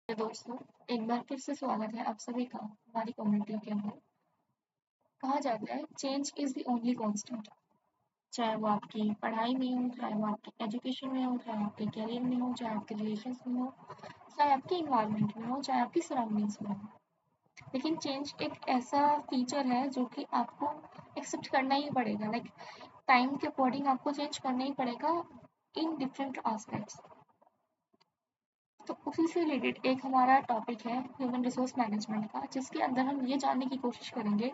दोस्तों, एक बार फिर से स्वागत है आप सभी का हमारी कम्युनिटी के अंदर। कहा जाता है change is the only constant. चाहे वो आपकी पढ़ाई में हो, चाहे वो आपकी एजुकेशन में हो, चाहे आपके करियर में हो, चाहे आपके रिलेशंस में हो, चाहे आपके इन्वायरमेंट में हो, चाहे आपकी सराउंडिंग्स में हो। लेकिन चेंज एक ऐसा फीचर है जो कि आपको एक्सेप्ट करना ही पड़ेगा। टाइम के अकॉर्डिंग आपको चेंज करना ही पड़ेगा इन डिफरेंट आस्पेक्ट्स। तो उसी से रिलेटेड एक हमारा टॉपिक है ह्यूमन रिसोर्स मैनेजमेंट का, जिसके अंदर हम ये जानने की कोशिश करेंगे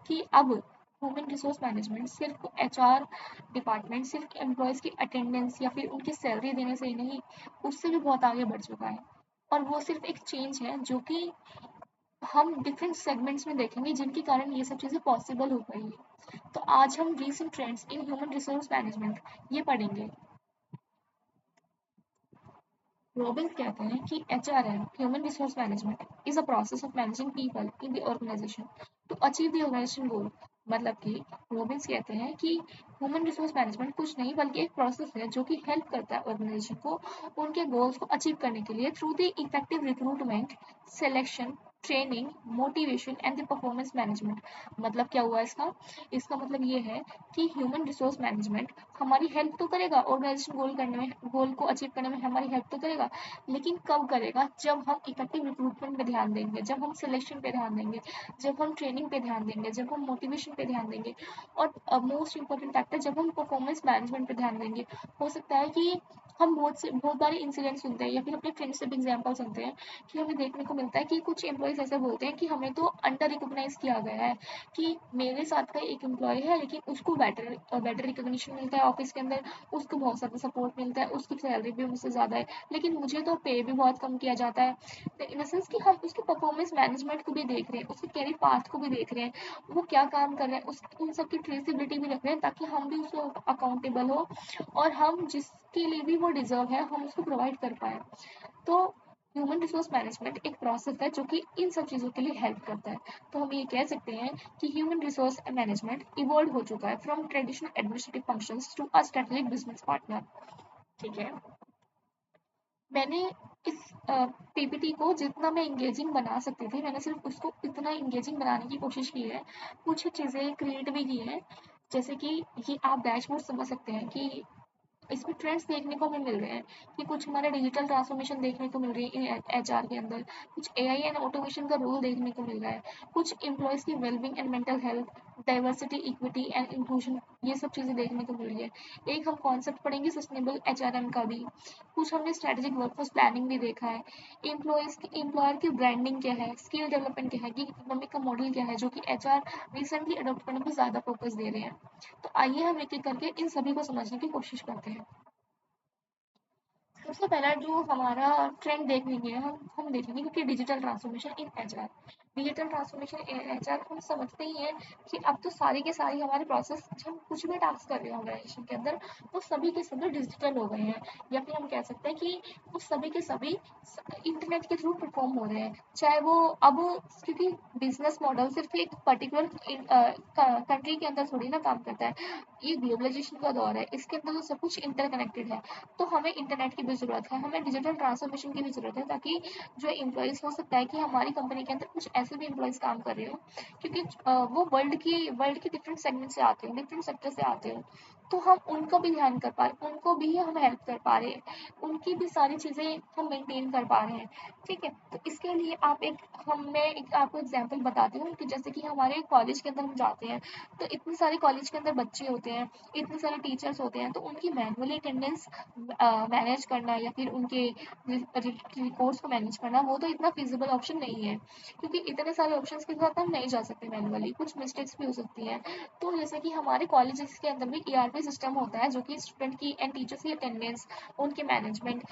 कि अब ह्यूमन रिसोर्स मैनेजमेंट सिर्फ एचआर डिपार्टमेंट, सिर्फ एम्प्लॉयज़ की अटेंडेंस या फिर उनकी सैलरी देने से ही नहीं, उससे भी बहुत आगे बढ़ चुका है। और वो सिर्फ एक चेंज है जो कि हम डिफरेंट सेगमेंट्स में देखेंगे, जिनके कारण ये सब चीज़ें पॉसिबल हो पाई है। तो आज हम recent trends in human resource management ये पढ़ेंगे। रॉबिन्स कहते हैं कि HRM human resource management is a process of managing people in the organization to achieve the organization goal. मतलब कि रॉबिन्स कहते हैं कि ह्यूमन रिसोर्स मैनेजमेंट कुछ नहीं बल्कि एक प्रोसेस है जो कि हेल्प करता है ऑर्गेनाइजेशन को उनके गोल्स को अचीव करने के लिए through the effective recruitment, selection, training, motivation and the performance management. मतलब क्या हुआ इसका? इसका मतलब ये है कि ह्यूमन रिसोर्स मैनेजमेंट हमारी हेल्प तो करेगा, ऑर्गेनाइजेशन गोल करने में, गोल को अचीव करने में हमारी हेल्प तो करेगा। लेकिन कब करेगा? जब हम इफेक्टिव रिक्रूटमेंट पे ध्यान देंगे, जब हम सिलेक्शन पे ध्यान देंगे, जब हम ट्रेनिंग पे ध्यान देंगे, जब हम मोटिवेशन पे ध्यान देंगे, और मोस्ट इंपॉर्टेंट फैक्टर जब हम परफॉर्मेंस मैनेजमेंट पे ध्यान देंगे। हो सकता है कि हम बहुत बारे इंसिडेंट सुनते हैं या फिर अपने फ्रेंड्स से भी एग्जाम्पल सुनते हैं कि हमें देखने को मिलता है कि कुछ एम्प्लॉयज़ ऐसे बोलते हैं कि हमें तो अंडर रिकॉग्नाइज किया गया है, कि मेरे साथ का एक एम्प्लॉय है लेकिन उसको बेटर बेटर रिकॉग्निशन मिलता है ऑफिस के अंदर, उसको बहुत ज़्यादा सपोर्ट मिलता है, उसकी सैलरी भी मुझसे ज़्यादा है, लेकिन मुझे तो पे भी बहुत कम किया जाता है। इन द सेंस कि हम उसके परफॉर्मेंस मैनेजमेंट को भी देख रहे हैं, उसके कैरियर पाथ को भी देख रहे हैं, वो क्या काम कर रहे हैं, उस उन सब की ट्रेसिबिलिटी भी रख रहे हैं, ताकि हम भी उसको अकाउंटेबल हो और हम जिसके लिए भी वो डिजर्व है हम उसको प्रोवाइड कर पाए। तो ह्यूमन रिसोर्स मैनेजमेंट एक प्रोसेस है जो कि इन सब चीज़ों के लिए हेल्प करता है। तो हम ये कह सकते हैं कि ह्यूमन रिसोर्स मैनेजमेंट इवॉल्व हो चुका है from traditional administrative functions to a strategic business partner. ठीक है। मैंने इस पीपीटी को जितना मैं इंगेजिंग बना सकती थी, मैंने सिर्फ उसको इतना इंगेजिंग बनाने की कोशिश की है। कुछ चीज़ें क्रिएट भी की हैं, जैसे कि ये आप डैशबोर्ड समझ सकते हैं कि इसमें ट्रेंड्स देखने को हमें मिल रहे हैं कि कुछ हमारे डिजिटल ट्रांसफॉर्मेशन देखने को मिल रही है एचआर के अंदर, कुछ एआई एंड ऑटोमेशन का रोल देखने को मिल रहा है, कुछ एम्प्लॉयज़ की wellbeing and mental health, diversity, equity and inclusion, ये सब चीज़ें देखने को मिल रही है। एक हम कॉन्सेप्ट पढ़ेंगे सस्टेनेबल एचआरएम का भी। कुछ हमने स्ट्रेटेजिक वर्कफोर्स प्लानिंग भी देखा है। एम्प्लॉयर की ब्रांडिंग क्या है, स्किल डेवलपमेंट क्या है, गिग इकोनॉमी का मॉडल क्या है, जो कि एचआर रिसेंटली अडॉप्ट करने पर ज़्यादा फोकस दे रहे हैं। तो आइए हम एक एक करके इन सभी को समझने की कोशिश करते हैं। सबसे पहला जो हमारा ट्रेंड देखेंगे हम देखेंगे क्योंकि digital transformation in HR. Digital transformation in HR हम समझते ही हैं कि अब तो सारी के सारी हमारे प्रोसेस, हम कुछ भी टास्क कर रहे हैं ऑर्गेनाइजेशन के अंदर, वो सभी के सभी डिजिटल हो गए हैं, या फिर हम कह सकते हैं कि वो सभी के सभी इंटरनेट के थ्रू परफॉर्म हो रहे हैं। चाहे वो अब, क्योंकि बिजनेस मॉडल सिर्फ एक पर्टिकुलर कंट्री के अंदर थोड़ी ना काम करता है, ये ग्लोबलाइजेशन का दौर है, इसके अंदर तो सब कुछ इंटरकनेक्टेड है। तो हमें इंटरनेट की भी ज़रूरत है, हमें डिजिटल ट्रांसफॉर्मेशन की भी ज़रूरत है, ताकि जो एम्प्लॉयज़, हो सकता है कि हमारी कंपनी के अंदर कुछ ऐसे भी एम्प्लॉयज़ काम कर रहे हो, क्योंकि वो वर्ल्ड के डिफरेंट सेगमेंट से आते हो, डिफरेंट सेक्टर से आते हो, तो हम उनको भी ध्यान कर पा रहे, उनको भी हम हेल्प कर पा रहे हैं, उनकी भी सारी चीज़ें हम मेंटेन कर पा रहे हैं। ठीक है। तो इसके लिए मैं एक आपको एग्जांपल बताती हूँ कि जैसे कि हमारे कॉलेज के अंदर हम जाते हैं, तो इतने सारे कॉलेज के अंदर बच्चे होते हैं, इतने सारे टीचर्स होते हैं, तो उनकी मैनुअली अटेंडेंस मैनेज करना या फिर उनके रिकॉर्ड्स को मैनेज करना, वो तो इतना फिजिबल ऑप्शन नहीं है, क्योंकि इतने सारे ऑप्शंस के साथ हम नहीं जा सकते मैनुअली, कुछ मिस्टेक्स भी हो सकती हैं। तो जैसे कि हमारे कॉलेजेस के अंदर भी ईआरपी सिस्टम होता है जो कि स्टूडेंट की एंड टीचर्स की अटेंडेंस, उनके मैनेजमेंट,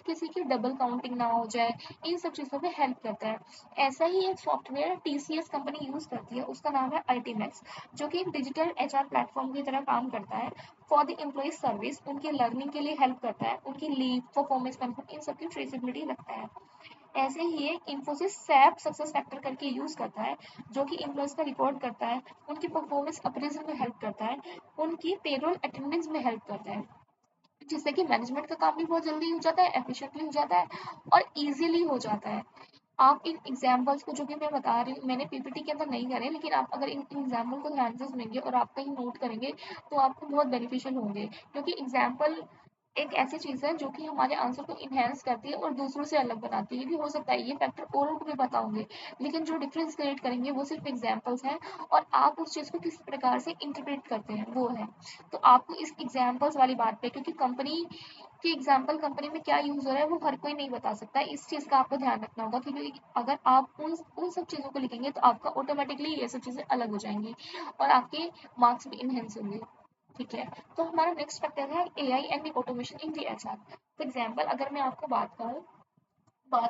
किसी की डबल काउंटिंग ना हो जाए, इन सब चीज़ों में हेल्प करता है। ऐसा ही एक सॉफ्टवेयर टीसीएस कंपनी यूज़ करती है, उसका नाम है अल्टीमेक्स, जो कि एक डिजिटल एचआर प्लेटफॉर्म की तरह काम करता है फॉर द एम्प्लॉय सर्विस, उनके लर्निंग के लिए हेल्प करता है, उनकी लीव, परफॉर्मेंस मैनेजमेंट, इन सब की ट्रेसेबिलिटी रखता है। ऐसे ही एक इन्फोसिस सैप सक्सेस फैक्टर करके यूज़ करता है, जो कि एम्प्लॉयज़ का रिकॉर्ड करता है, उनकी परफॉर्मेंस अप्रेजल में हेल्प करता है, उनकी पेरोल अटेंडेंस में हेल्प करता है। जिससे कि मैनेजमेंट का काम भी बहुत जल्दी हो जाता है, एफिशिएंटली हो जाता है और ईजिली हो जाता है। आप इन एग्जाम्पल्स को जो कि मैं बता रही हूँ, मैंने पीपीटी के अंदर नहीं करे, लेकिन आप अगर इन एग्जाम्पल को ध्यान से सुनेंगे और आप कहीं नोट करेंगे तो आपको बहुत बेनिफिशियल होंगे, क्योंकि एग्जाम्पल एक ऐसी चीज़ है जो कि हमारे आंसर को इन्हेंस करती है और दूसरों से अलग बनाती है, क्योंकि हो सकता है ये फैक्टर औरों को भी पता होंगे, लेकिन जो डिफरेंस क्रिएट करेंगे वो सिर्फ एग्जाम्पल्स हैं और आप उस चीज़ को किस प्रकार से इंटरप्रेट करते हैं वो है। तो आपको इस एग्जाम्पल्स वाली बात पे, क्योंकि कंपनी कि एग्जाम्पल कंपनी में क्या यूज हो रहा है वो हर कोई नहीं बता सकता है, इस चीज का आपको ध्यान रखना होगा, क्योंकि अगर आप उन सब चीजों को लिखेंगे तो आपका ऑटोमेटिकली ये सब चीजें अलग हो जाएंगी और आपके मार्क्स भी इनहेंस होंगे। ठीक है, तो हमारा नेक्स्ट फैक्टर है AI and the automation in the HR. For example अगर मैं आपको बात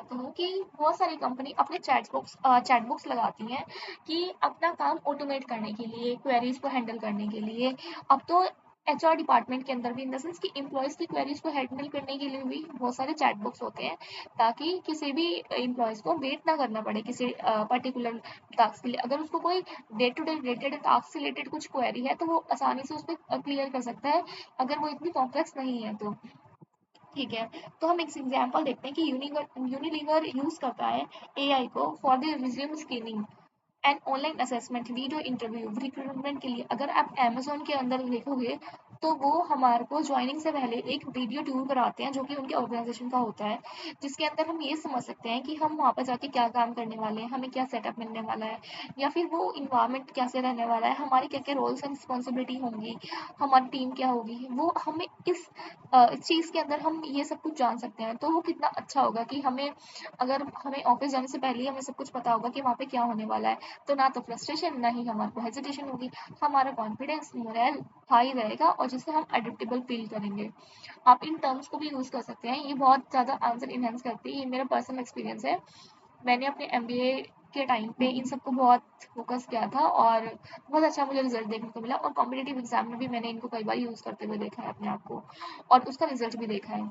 कहूँ कि बहुत सारी कंपनी अपने चैटबुक्स लगाती हैं कि अपना काम ऑटोमेट करने के लिए, क्वेरीज को हैंडल करने के लिए। अब तो एचआर डिपार्टमेंट के अंदर भी, इन द सेंस कि एम्प्लॉयज की क्वेरीज को हैंडल करने के लिए भी बहुत सारे चैटबुक्स होते हैं, ताकि किसी भी एम्प्लॉयज को वेट ना करना पड़े किसी पर्टिकुलर टास्क के लिए। अगर उसको कोई day to day related task से रिलेटेड कुछ क्वेरी है तो वो आसानी से उस पर क्लियर कर सकता है, अगर वो इतनी कॉम्प्लेक्स नहीं है तो। ठीक है, तो हम एक एग्जांपल देखते हैं कि यूनिलीवर यूज करता है एआई को for the resume screening and online assessment, video interview, recruitment के लिए। अगर आप अमेजोन के अंदर देखोगे तो वो हमारे को ज्वाइनिंग से पहले एक वीडियो टूर कराते हैं जो कि उनके ऑर्गेनाइजेशन का होता है, जिसके अंदर हम ये समझ सकते हैं कि हम वहाँ पर जाके क्या काम करने वाले हैं, हमें क्या सेटअप मिलने वाला है, या फिर वो इन्वायरमेंट कैसे रहने वाला है, हमारी क्या क्या रोल्स एंड रिस्पॉन्सिबिलिटी होंगी, हमारी टीम क्या होगी, वो हमें इस चीज़ के अंदर हम ये सब कुछ जान सकते हैं। तो वो कितना अच्छा होगा कि अगर हमें ऑफिस जाने से पहले ही हमें सब कुछ पता होगा कि वहाँ पे क्या होने वाला है, तो ना तो फ्रस्ट्रेशन, ना ही हमारे को हेजिटेशन होगी, हमारा कॉन्फिडेंस, मोरल हाई रहेगा और जिससे हम एडिप्टेबल फील करेंगे। आप इन टर्म्स को भी यूज़ कर सकते हैं, ये बहुत ज़्यादा आंसर इनहेंस करती है, ये मेरा पर्सनल एक्सपीरियंस है। मैंने अपने एमबीए के टाइम पे इन सबको बहुत फोकस किया था और बहुत अच्छा मुझे रिजल्ट देखने को मिला, और कॉम्पिटेटिव एग्जाम में भी मैंने इनको कई बार यूज़ करते हुए देखा है अपने आप को, और उसका रिजल्ट भी देखा है।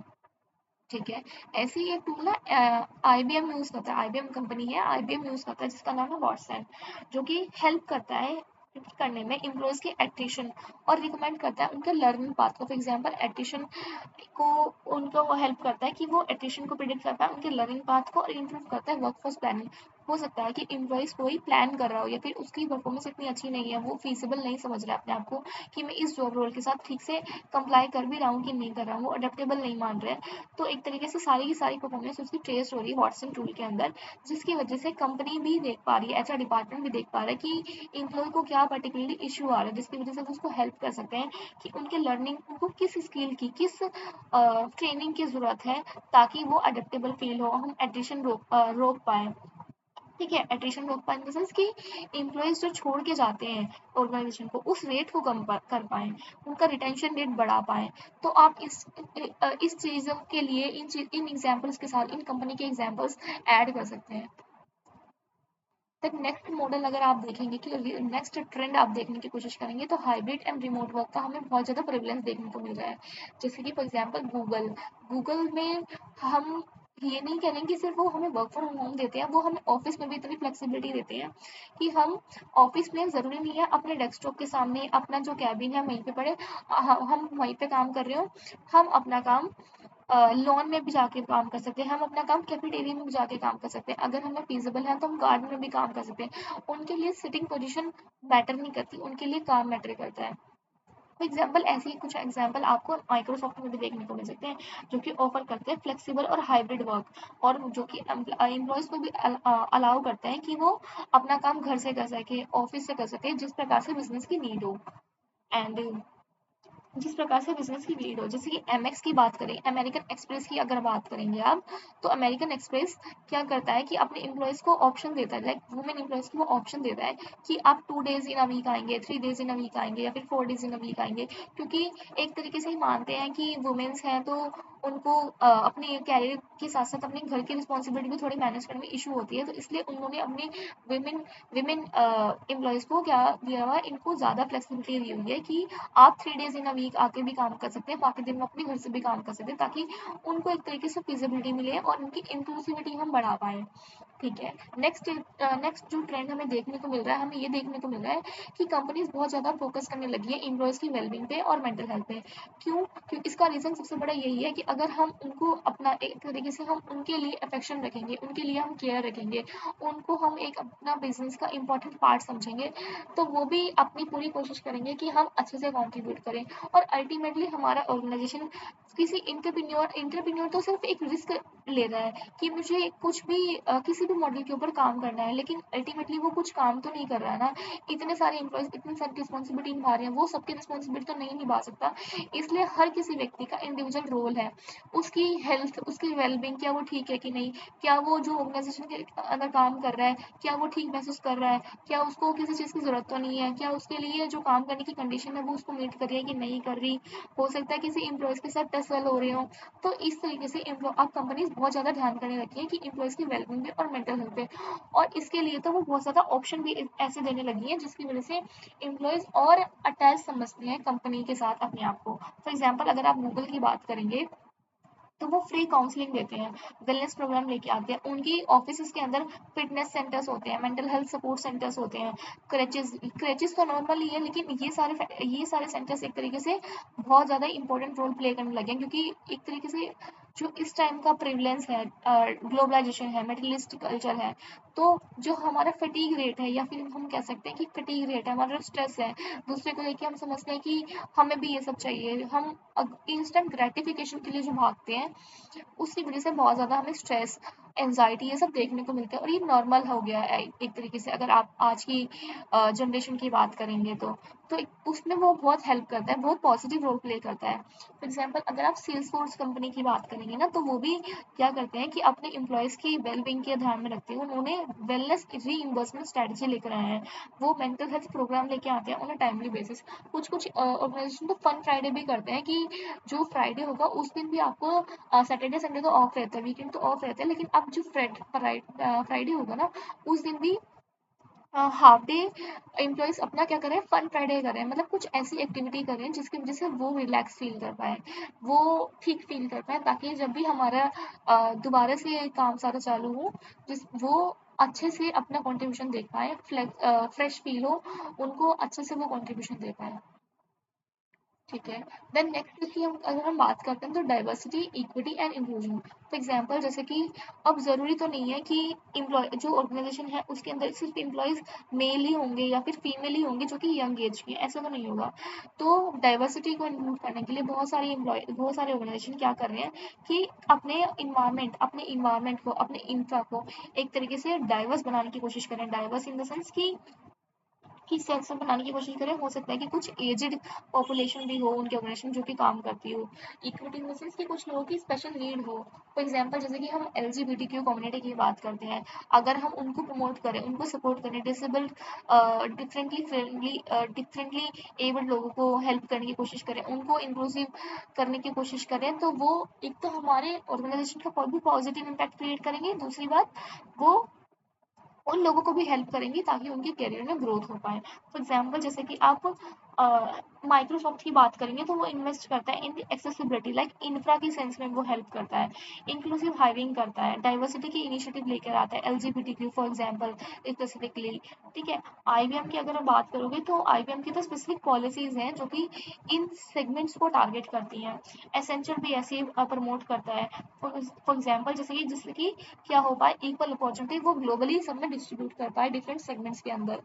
ठीक है, ऐसे ही एक टूल ना आईबीएम यूज़ करता है, आईबीएम कंपनी है, आईबीएम यूज़ करता है जिसका नाम है वॉटसन, जो कि हेल्प करता है करने में एम्प्लॉयज़ की एट्रिशन, और रिकमेंड करता है उनके लर्निंग पाथ को। फॉर एग्जांपल एट्रिशन को उनको वो हेल्प करता है कि वो एट्रिशन को प्रिडिक्ट कर पाए, उनके लर्निंग पाथ को, और इम्प्रूव करता है वर्कफोर्स प्लानिंग। हो सकता है कि एम्प्लॉयज़ कोई प्लान कर रहा हो या फिर उसकी परफॉर्मेंस इतनी अच्छी नहीं है, वो फीसिबल नहीं समझ रहा है अपने आप को कि मैं इस जॉब रोल के साथ ठीक से कंप्लाई कर भी रहा हूँ कि नहीं कर रहा हूँ, वो अडेप्टेबल नहीं मान रहे हैं। तो एक तरीके से सारी की सारी परफॉर्मेंस उसकी ट्रेस हो रही है व्हाट्सन टूल के अंदर, जिसकी वजह से कंपनी भी देख पा रही है, एचआर डिपार्टमेंट भी देख पा रहा है कि एम्प्लॉय को क्या पर्टिकुलरली इशू आ रहा है, जिसकी वजह से वो उसको हेल्प कर सकते हैं कि उनके लर्निंग को किस स्किल की, किस ट्रेनिंग की ज़रूरत है, ताकि वो अडेप्टेबल फील हो, हम एट्रिशन रोक पाएँ। ठीक है, एट्रिशन रोक पाएँ इन द सेंस कि एम्प्लॉइज़ जो छोड़ के जाते हैं ऑर्गेनाइजेशन को, उस रेट को कम कर पाएँ, उनका रिटेंशन रेट बढ़ा पाएँ। तो आप इस चीज़ों के लिए इन एग्जाम्पल्स के साथ इन कंपनी के एग्जाम्पल्स ऐड कर सकते हैं। तक नेक्स्ट मॉडल अगर आप देखेंगे कि नेक्स्ट ट्रेंड आप देखने की कोशिश करेंगे तो हाइब्रिड एंड रिमोट वर्क का हमें बहुत ज़्यादा प्रेवलेंस देखने को मिल रहा है। जैसे कि फॉर एग्जांपल गूगल में हम ये नहीं करेंगे कि सिर्फ वो हमें वर्क फ्रॉम होम देते हैं, वो हमें ऑफिस में भी इतनी फ्लेक्सिबिलिटी देते हैं कि हम ऑफिस में ज़रूरी नहीं है अपने डेस्कटॉप के सामने अपना जो कैबिन है वहीं पे पड़े, हम वहीं पे काम कर रहे हो, हम अपना काम लॉन में भी जाके काम कर सकते हैं, हम अपना काम कैफेटेरिया में भी जाके काम कर सकते हैं, अगर हमें फीजिबल है तो हम गार्डन में भी काम कर सकते हैं। उनके लिए सिटिंग पोजीशन मैटर नहीं करती, उनके लिए काम मैटर करता है। फॉर एग्जाम्पल ऐसे ही कुछ एग्जाम्पल आपको माइक्रोसॉफ्ट में भी देखने को मिल सकते हैं, जो कि ऑफर करते हैं फ्लेक्सिबल और हाइब्रिड वर्क, और जो कि एम्प्लॉयज़ को भी अलाउ करते हैं कि वो अपना काम घर से कर सके, ऑफिस से कर सके, जिस प्रकार से बिजनेस की नीड हो। एंड जिस प्रकार से बिजनेस की नीड हो, जैसे कि एमएक्स की बात करें, अमेरिकन एक्सप्रेस की अगर बात करेंगे आप, तो अमेरिकन एक्सप्रेस क्या करता है कि अपने एम्प्लॉयज़ को ऑप्शन देता है, लाइक वुमेन एम्प्लॉयज़ को वो ऑप्शन देता है कि आप 2 डेज इन अ वीक आएंगे, 3 डेज इन अ वीक आएंगे, या फिर 4 डेज इन अ वीक आएंगे, क्योंकि एक तरीके से ही मानते हैं कि वुमेन्स हैं तो उनको अपने कैरियर के साथ साथ अपने घर की रिस्पॉन्सिबिलिटी भी थोड़ी मैनेज करने में इशू होती है, तो इसलिए उन्होंने अपने विमेन विमेन एम्प्लॉयज़ को क्या दिया हुआ है, इनको ज़्यादा फ्लेक्सिबिलिटी दी हुई है कि आप 3 डेज इन अ वीक आके भी काम कर सकते हैं, बाकी दिन में अपने घर से भी काम कर सकते हैं, ताकि उनको एक तरीके से फिजिबिलिटी मिले और उनकी इंक्लूसिविटी हम बढ़ा पाएँ। ठीक है। नेक्स्ट जो ट्रेंड हमें देखने को मिल रहा है, हमें ये देखने को मिल रहा है कि कंपनीज बहुत ज़्यादा फोकस करने लगी है एम्प्लॉयज़ की वेलबींग पे और मेंटल हेल्थ पे। क्यों? क्योंकि इसका रीज़न सबसे बड़ा यही है कि अगर हम उनको अपना एक तरीके से हम उनके लिए अफेक्शन रखेंगे, उनके लिए हम केयर रखेंगे, उनको हम एक अपना बिजनेस का इंपॉर्टेंट पार्ट समझेंगे, तो वो भी अपनी पूरी कोशिश करेंगे कि हम अच्छे से कॉन्ट्रीब्यूट करें। और अल्टीमेटली हमारा ऑर्गेनाइजेशन किसी इंटरप्रेन्योर तो सिर्फ एक रिस्क ले रहा है कि मुझे कुछ भी किसी भी मॉडल के ऊपर काम करना है, लेकिन अल्टीमेटली वो कुछ काम तो नहीं कर रहा है ना। इतने सारे एम्प्लॉयज़ इतनी सारी रिस्पॉन्सिबिलिटी निभा रहे हैं, वो सबकी रिस्पॉन्सिबिलिटी तो नहीं निभा सकता। इसलिए हर किसी व्यक्ति का इंडिविजुअल रोल है, उसकी हेल्थ, उसकी वेलबींग, क्या वो ठीक है कि नहीं, क्या वो जो ऑर्गेनाइजेशन के अंदर काम कर रहा है, क्या वो ठीक महसूस कर रहा है, क्या उसको किसी चीज़ की ज़रूरत तो नहीं है, क्या उसके लिए जो काम करने की कंडीशन है वो उसको मीट कर रही है कि नहीं कर रही। हो सकता है किसी एम्प्लॉयज़ के साथ टसल हो रहे हो। तो इस तरीके से अब कंपनीज बहुत ज़्यादा ध्यान करने लगी है कि एम्प्लॉयज़ की वेलबींग पे और मेंटल हेल्थ पे। और इसके लिए तो वो बहुत ज़्यादा ऑप्शन भी ऐसे देने लगी है जिसकी वजह से एम्प्लॉयज़ और अटैच समझते हैं कंपनी के साथ अपने आप को। फॉर एग्जाम्पल अगर आप गूगल की बात करेंगे, तो वो फ्री काउंसलिंग देते हैं, वेलनेस प्रोग्राम लेके आते हैं। उनकी ऑफिस के अंदर फिटनेस सेंटर्स होते हैं, मेंटल हेल्थ सपोर्ट सेंटर्स होते हैं, क्रचेज तो नॉर्मल ही है, लेकिन ये सारे सेंटर्स एक तरीके से बहुत ज़्यादा इंपॉर्टेंट रोल प्ले करने लगे हैं, क्योंकि एक तरीके से जो इस टाइम का प्रिवलेंस है, ग्लोबलाइजेशन है, मेटलिस्ट कल्चर है, तो जो हमारा फटीग रेट है, या फिर हम कह सकते हैं कि फटीग रेट है, हमारा स्ट्रेस है, दूसरे को लेके हम समझते हैं कि हमें भी ये सब चाहिए, हम इंस्टेंट ग्रेटिफिकेशन के लिए जो भागते हैं, उसकी वजह से बहुत ज़्यादा हमें स्ट्रेस, एंजाइटी ये सब देखने को मिलता है। और ये नॉर्मल हो गया है एक तरीके से, अगर आप आज की जनरेशन की बात करेंगे तो उसमें वो बहुत हेल्प करता है, बहुत पॉजिटिव रोल प्ले करता है। फॉर एग्जांपल अगर आप सेल्स फोर्स कंपनी की बात करेंगे ना, तो वो भी क्या करते हैं कि अपने एम्प्लॉयज़ की वेलबींग के ध्यान में रखते हुए उन्होंने वेलनेस रीइंबर्समेंट स्ट्रेटजी लेकर आए हैं। वो मेंटल हेल्थ प्रोग्राम लेके आते हैं ऑन अ टाइमली बेसिस। कुछ कुछ ऑर्गेनाइजेशन तो फन फ्राइडे भी करते हैं कि जो फ्राइडे होगा उस दिन भी आपको, सैटरडे संडे तो ऑफ रहता है, वीकेंड तो ऑफ रहता है, लेकिन अब जो फ्राइडे होगा ना, उस दिन भी हाफ डे एम्प्लॉयज़ अपना क्या करें, फन फ्राइडे करें, मतलब कुछ ऐसी एक्टिविटी करें जिसकी वजह से वो रिलैक्स फील कर पाए, वो ठीक फील कर पाए, ताकि जब भी हमारा दोबारा से काम सारा चालू हो, जिस वो अच्छे से अपना कंट्रीब्यूशन दे पाए, फ्रेश फील हो, उनको अच्छे से वो कंट्रीब्यूशन दे पाए। ठीक है। देन नेक्स्ट की हम अगर हम बात करते हैं, तो diversity, equity and inclusion. For example जैसे कि अब ज़रूरी तो नहीं है कि एम्प्लॉय जो ऑर्गेनाइजेशन है उसके अंदर सिर्फ एम्प्लॉयज़ मेल ही होंगे या फिर फीमेल ही होंगे जो कि यंग एज के, ऐसा तो नहीं होगा। तो डाइवर्सिटी को इंक्लूड करने के लिए बहुत सारे ऑर्गेनाइजेशन क्या कर रहे हैं कि अपने इन्वायरमेंट को, अपने इंफ्रा को एक तरीके से डाइवर्स बनाने की कोशिश करें। डाइवर्स इन द सेंस कि सेंसर बनाने की कोशिश करें। हो सकता है कि कुछ एजेड पॉपुलेशन भी हो उनके ऑर्गेनाइजेशन जो कि काम करती हो। इक्विटी इन द सेंस कि कुछ लोगों की स्पेशल नीड हो। फॉर एग्जांपल जैसे कि हम एलजीबीटीक्यू कम्युनिटी की बात करते हैं, अगर हम उनको प्रमोट करें, उनको सपोर्ट करें, डिसेबल्ड, डिफरेंटली एबल्ड लोगों को हेल्प करने की कोशिश करें, उनको इंक्लूसिव करने की कोशिश करें, तो वो एक तो हमारे ऑर्गेनाइजेशन का भी पॉजिटिव इम्पैक्ट क्रिएट करेंगे। दूसरी बात, वो उन लोगों को भी हेल्प करेंगी ताकि उनके करियर में ग्रोथ हो पाए। फॉर एग्जांपल जैसे कि आप माइक्रोसॉफ्ट की बात करेंगे, तो वो इन्वेस्ट करता है इन एक्सेसिबिलिटी, लाइक इंफ्रा की सेंस में वो हेल्प करता है, इंक्लूसिव हायरिंग करता है, डाइवर्सिटी की इनिशिएटिव लेकर आता है, एलजीबीटीक्यू फॉर एग्जांपल स्पेसिफिकली। ठीक है। आईबीएम की अगर आप बात करोगे, तो आईबीएम की तो स्पेसिफिक पॉलिसीज हैं जो कि इन सेगमेंट्स को टारगेट करती हैं। एसेंशियल भी ऐसे प्रमोट करता है। फॉर एग्जाम्पल जैसे कि क्या हो पाए, इक्वल अपॉर्चुनिटी वो ग्लोबली सब में डिस्ट्रीब्यूट कर पाए डिफरेंट सेगमेंट्स के अंदर।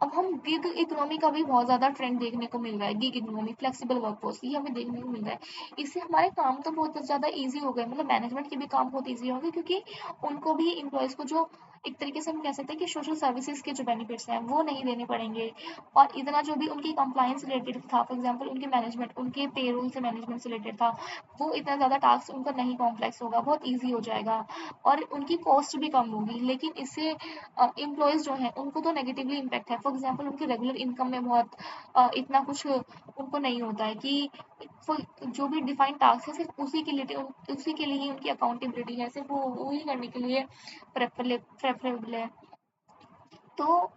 अब हम गिग इकोनॉमी का भी बहुत ज़्यादा ट्रेंड देखने को मिल रहा है। गिग इकोनॉमी, फ्लेक्सिबल वर्कफोर्स, ये हमें देखने को मिल रहा है। इससे हमारे काम तो बहुत ज़्यादा ईजी हो गए, मतलब मैनेजमेंट के भी काम बहुत ईजी हो गए, क्योंकि उनको भी एम्प्लॉयज़ को जो एक तरीके से हम कह सकते हैं कि सोशल सर्विसेज के जो बेनिफिट्स हैं वो नहीं देने पड़ेंगे। और इतना जो भी उनकी कंप्लाइंस रिलेटेड था, फॉर एग्जाम्पल उनके मैनेजमेंट, उनके पेरोल से मैनेजमेंट से रिलेटेड था, वो इतना ज़्यादा टास्क उनका नहीं कॉम्प्लेक्स होगा, बहुत ईजी हो जाएगा, और उनकी कॉस्ट भी कम होगी। लेकिन इससे एम्प्लॉयज़ जो हैं उनको तो नेगेटिवली इम्पैक्ट है। फॉर एग्जांपल उनकी रेगुलर इनकम में बहुत इतना कुछ उनको नहीं होता है कि जो भी डिफाइंड टास्क है सिर्फ उसी के लिए ही उनकी अकाउंटेबिलिटी है, सिर्फ वो ही करने के लिए प्रेफरेबल है। तो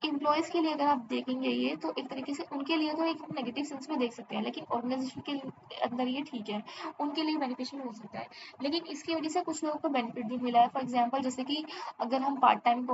एम्प्लॉयज़ के लिए अगर आप देखेंगे ये तो एक तरीके से उनके लिए तो एक नेगेटिव सेंस में देख सकते हैं, लेकिन ऑर्गेनाइजेशन के अंदर ये ठीक है, उनके लिए बेनिफिशियल हो सकता है। लेकिन इसकी वजह से कुछ लोगों को बेनिफिट भी मिला है। फॉर एग्जांपल जैसे कि अगर हम पार्ट टाइम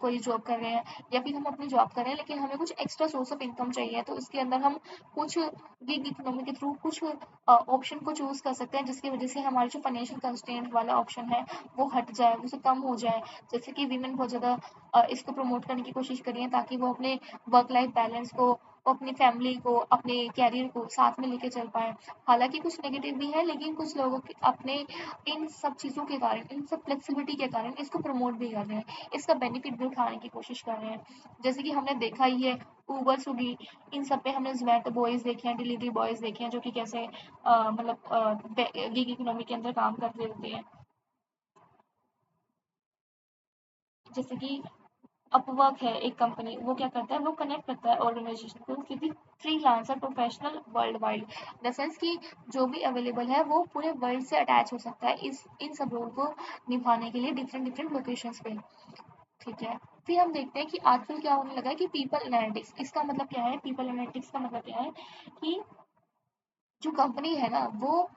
कोई जॉब कर रहे हैं या फिर हम अपनी जॉब कर रहे हैं लेकिन हमें कुछ एक्स्ट्रा सोर्स ऑफ इनकम चाहिए, तो इसके अंदर हम कुछ गिग इकोनॉमी के थ्रू कुछ ऑप्शन को चूज़ कर सकते हैं, जिसकी वजह से हमारे जो फाइनेंशियल कंस्ट्रेंट वाला ऑप्शन है वो हट जाए, वो कम हो जाए। जैसे कि वीमेन बहुत ज़्यादा इसको प्रमोट करने की कोशिश करी है ताकि वो अपने वर्क लाइफ बैलेंस को, अपनी फैमिली को, अपने कैरियर को साथ में लेके चल पाए। हालांकि कुछ नेगेटिव भी है, लेकिन कुछ लोगों के अपने इन सब चीज़ों के कारण, इन सब फ्लेक्सिबिलिटी के कारण इसको प्रमोट भी कर रहे हैं, इसका बेनिफिट भी उठाने की कोशिश कर रहे हैं। जैसे कि हमने देखा ही है ऊबर, स्विगी, इन सब पे हमने जोमेटो बॉयज़ देखे हैं, डिलीवरी बॉयज़ देखे हैं, जो कि कैसे मतलब गिग इकोनॉमी के अंदर काम करते रहते हैं। जैसे कि अपवर्क है एक कंपनी, वो क्या करता है, वो कनेक्ट करता है ऑर्गेनाइजेशन को किसी freelancer professional world wide, in the sense कि जो भी अवेलेबल है वो पूरे वर्ल्ड से अटैच हो सकता है इस इन सब रोल को निभाने के लिए डिफरेंट डिफरेंट लोकेशंस पे। ठीक है। फिर हम देखते हैं कि आजकल क्या होने लगा है कि पीपल एनालिटिक्स, इसका मतलब क्या है, पीपल एनालिटिक्स का मतलब क्या है कि जो कंपनी है ना वो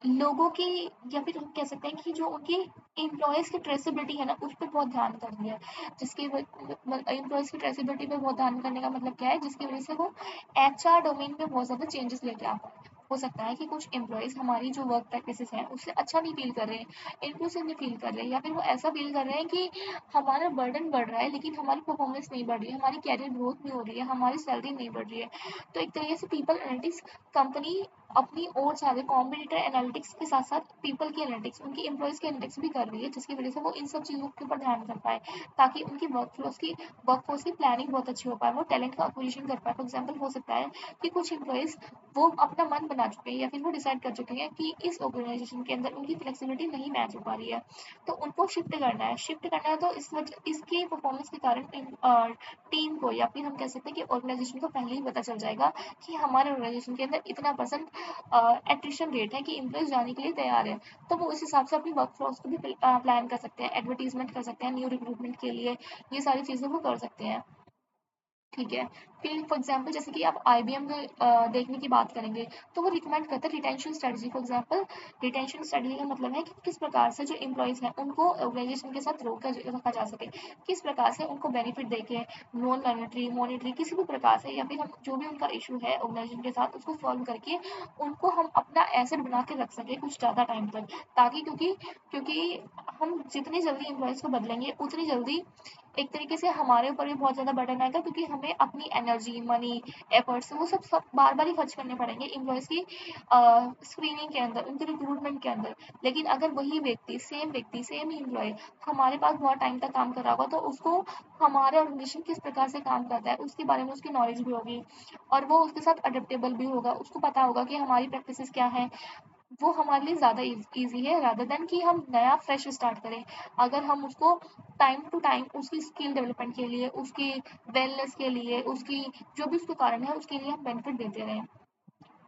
लोगों की, या फिर हम कह सकते हैं कि जो उनकी एम्प्लॉयज़ की ट्रेसेबिलिटी है ना उस पर बहुत ध्यान कर रही है, जिसकी एम्प्लॉयज़ की ट्रेसेबिलिटी पे बहुत ध्यान करने का मतलब क्या है, जिसकी वजह से वो एचआर डोमेन में बहुत ज़्यादा चेंजेस लेके आ पाए। हो सकता है कि कुछ एम्प्लॉयज़ हमारी जो वर्क प्रैक्टिसेस हैं उससे अच्छा नहीं फील कर रहे हैं, इंक्लूसिव नहीं फील कर रहे हैं, या फिर वो ऐसा फील कर रहे हैं कि हमारा बर्डन बढ़ रहा है लेकिन हमारी परफॉर्मेंस नहीं बढ़ रही है, हमारी कैरियर ग्रोथ नहीं हो रही है, हमारी सैलरी नहीं बढ़ रही है। तो एक तरीके से पीपल एनालिटिक्स कंपनी अपनी और सारे कॉम्पिटिटर एनालिटिक्स के साथ साथ पीपल की एनालिटिक्स, उनकी एम्प्लॉयज़ की एनालिटिक्स भी कर रही है, जिसकी वजह से वो इन सब चीज़ों के ऊपर ध्यान कर पाए ताकि उनकी वर्कफोर्स की प्लानिंग बहुत अच्छी हो पाए, वो टैलेंट का एक्विजिशन कर पाए। फॉर एग्जाम्पल हो सकता है कि कुछ एम्प्लॉयज़ वो अपना मन बना चुके हैं या फिर वो डिसाइड कर चुके हैं कि इस ऑर्गेनाइजेशन के अंदर उनकी फ्लेक्सिबिलिटी नहीं मैच हो पा रही है, तो उनको शिफ्ट करना है, तो इस वजह इसकी परफॉर्मेंस के कारण टीम को या फिर हम कह सकते हैं कि ऑर्गेनाइजेशन को पहले ही पता चल जाएगा कि हमारे ऑर्गेनाइजेशन के अंदर इतना परसेंट एट्रिशन रेट है कि एम्प्लॉयज जाने के लिए तैयार है, तो वो उस हिसाब से अपनी वर्कफोर्स को भी प्लान कर सकते हैं, एडवर्टीजमेंट कर सकते हैं न्यू रिक्रूटमेंट के लिए, ये सारी चीज़ें वो कर सकते हैं। ठीक है। फिर फॉर एग्जांपल जैसे कि आप आईबीएम देखने की बात करेंगे, तो वो रिकमेंड करता है retention strategy. For example retention strategy का मतलब है कि किस प्रकार से जो एम्प्लॉयज़ हैं उनको ऑर्गेनाइजेशन के साथ रोक कर रखा जा सके, किस प्रकार से उनको बेनिफिट देके नॉन मॉनेटरी मॉनेटरी किसी भी प्रकार से, या फिर हम जो भी उनका इशू है ऑर्गेनाइजेशन के साथ उसको सॉल्व करके उनको हम अपना एसेट बना के रख सके कुछ ज़्यादा टाइम तक, ताकि क्योंकि क्योंकि हम जितनी जल्दी एम्प्लॉयज़ को बदलेंगे उतनी जल्दी एक तरीके से हमारे ऊपर भी बहुत ज़्यादा बर्डन आएगा, क्योंकि हमें अपनी एनर्जी, मनी, एफर्ट्स वो सब बार-बार ही खर्च करने पड़ेंगे एम्प्लॉइज़ की स्क्रीनिंग के अंदर, उनके रिक्रूटमेंट के अंदर। लेकिन अगर वही व्यक्ति, सेम ही एम्प्लॉयी हमारे पास बहुत टाइम तक काम कर रहा होगा, तो उसको हमारा ऑर्गेनाइजेशन किस प्रकार से काम करता है, उसके बारे में उसकी नॉलेज भी होगी और वो उसके साथ अडेप्टेबल भी होगा। उसको पता होगा कि हमारी प्रैक्टिसेज़ क्या हैं, वो हमारे लिए ज़्यादा ईज़ी है रादर देन कि हम नया फ्रेश स्टार्ट करें। अगर हम उसको टाइम टू टाइम उसकी स्किल डेवलपमेंट के लिए, उसकी वेलनेस के लिए, उसकी जो भी उसके कारण है उसके लिए हम बेनिफिट देते रहें।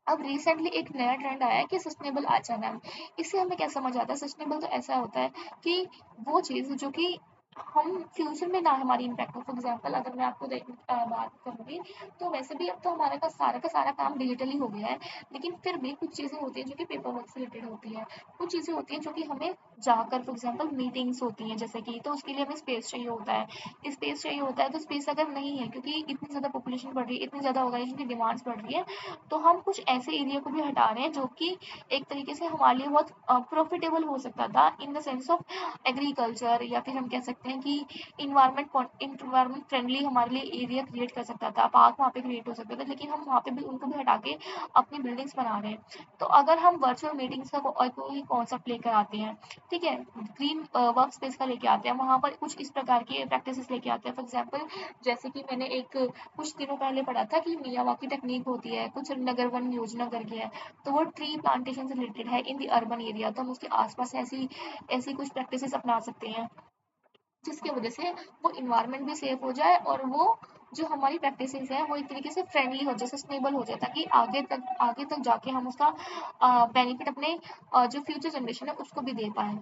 अब रिसेंटली एक नया ट्रेंड आया है कि सस्टेनेबल आचरण। इससे हमें क्या समझ आता है, सस्टेनेबल तो ऐसा होता है कि वो चीज़ जो कि हम फ्यूचर में ना हमारी इम्पैक्ट हो। फॉर एग्जांपल अगर मैं आपको बात करूँगी, तो वैसे भी अब तो हमारा का सारा काम डिजिटली हो गया है, लेकिन फिर भी कुछ चीज़ें होती हैं जो कि पेपर वर्क से रिलेटेड होती हैं। कुछ चीज़ें होती हैं जो कि हमें जाकर, फॉर एग्जांपल मीटिंग्स होती हैं जैसे कि, तो उसके लिए हमें स्पेस चाहिए होता है। स्पेस चाहिए होता है, तो स्पेस अगर नहीं है क्योंकि इतनी ज़्यादा पॉपुलेशन बढ़ रही है, इतनी ज़्यादा ऑर्गेनाइजेशन की डिमांड्स बढ़ रही है, तो हम कुछ ऐसे एरिया को भी हटा रहे हैं जो कि एक तरीके से हमारे लिए बहुत प्रॉफिटेबल हो सकता था, in the sense of agriculture, या फिर हम कह सकते हैं कि इन्वायरमेंट फ्रेंडली हमारे लिए एरिया क्रिएट कर सकता था, पार्क वहाँ पे क्रिएट हो सकता था, लेकिन हम वहाँ पे भी उनको भी हटा के अपनी बिल्डिंग्स बना रहे हैं। तो अगर हम वर्चुअल मीटिंग्स का कोई कॉन्सेप्ट लेकर आते हैं, ठीक है, ग्रीन वर्क स्पेस का लेके आते हैं, वहाँ पर कुछ इस प्रकार के प्रैक्टिसेस लेके आते हैं। फॉर एग्जाम्पल जैसे कि मैंने एक कुछ दिनों पहले पढ़ा था कि मियावाकी टेक्निक होती है, कुछ नगर वन योजना करके है, तो वो ट्री प्लांटेशन से रिलेटेड है इन द अर्बन एरिया, तो हम उसके आसपास ऐसी ऐसी कुछ प्रैक्टिसेस अपना सकते हैं, जिसकी वजह से वो इन्वायरमेंट भी सेफ हो जाए और वो जो हमारी प्रैक्टिसेस है वो एक तरीके से फ्रेंडली हो जाए, सस्टेनेबल हो जाए, ताकि आगे तक जाके हम उसका बेनिफिट अपने जो फ्यूचर जनरेशन है उसको भी दे पाएँ।